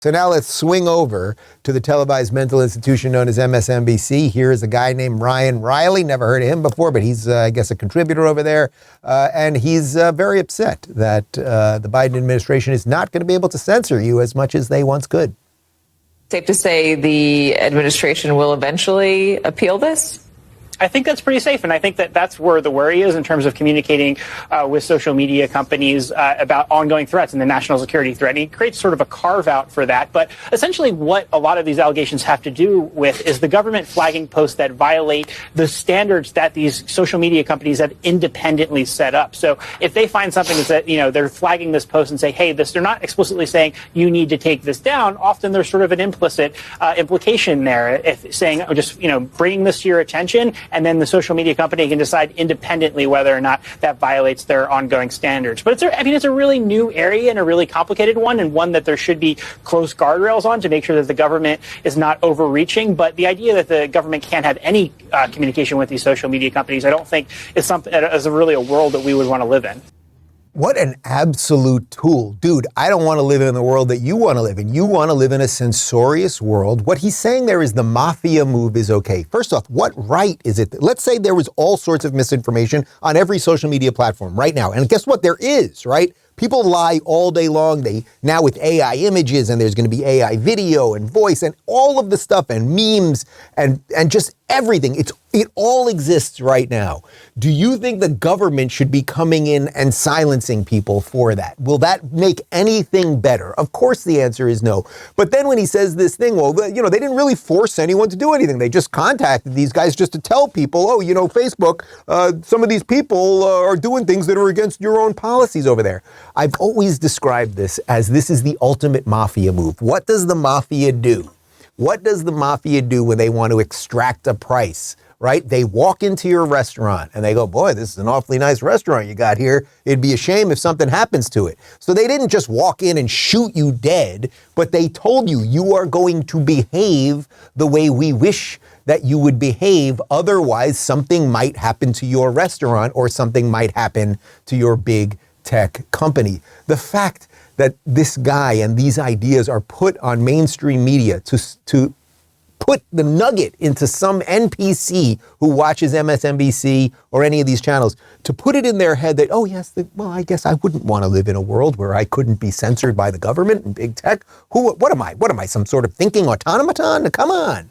So now let's swing over to the televised mental institution known as MSNBC. Here is a guy named Ryan Riley. Never heard of him before, but he's, I guess, a contributor over there. And he's very upset that the Biden administration is not going to be able to censor you as much as they once could. Safe to say the administration will eventually appeal this? I think that's pretty safe, and I think that that's where the worry is in terms of communicating with social media companies about ongoing threats and the national security threat. And he creates sort of a carve-out for that. But essentially what a lot of these allegations have to do with is the government flagging posts that violate the standards that these social media companies have independently set up. So if they find something that, they're flagging this post and say, hey, they're not explicitly saying you need to take this down. Often there's sort of an implicit implication there, if saying, just, bringing this to your attention. And then the social media company can decide independently whether or not that violates their ongoing standards. But it's a really new area and a really complicated one, and one that there should be close guardrails on to make sure that the government is not overreaching. But the idea that the government can't have any communication with these social media companies, I don't think is really a world that we would want to live in. What an absolute tool. Dude, I don't want to live in the world that you want to live in. You want to live in a censorious world. What he's saying there is the mafia move is okay. First off, what right is it? Let's say there was all sorts of misinformation on every social media platform right now. And guess what? There is, right? People lie all day long. Now with AI images, and there's going to be AI video and voice and all of the stuff and memes and just everything. It all exists right now. Do you think the government should be coming in and silencing people for that? Will that make anything better? Of course the answer is no. But then when he says this thing, well, they didn't really force anyone to do anything. They just contacted these guys just to tell people, Facebook, some of these people are doing things that are against your own policies over there. I've always described this is the ultimate mafia move. What does the mafia do? What does the mafia do when they want to extract a price, right? They walk into your restaurant and they go, boy, this is an awfully nice restaurant you got here. It'd be a shame if something happens to it. So they didn't just walk in and shoot you dead, but they told you, you are going to behave the way we wish that you would behave. Otherwise, something might happen to your restaurant or something might happen to your big tech company. The fact that this guy and these ideas are put on mainstream media to put the nugget into some NPC who watches MSNBC or any of these channels, to put it in their head that, I guess I wouldn't want to live in a world where I couldn't be censored by the government and big tech. What am I? What am I, some sort of thinking automaton? Come on.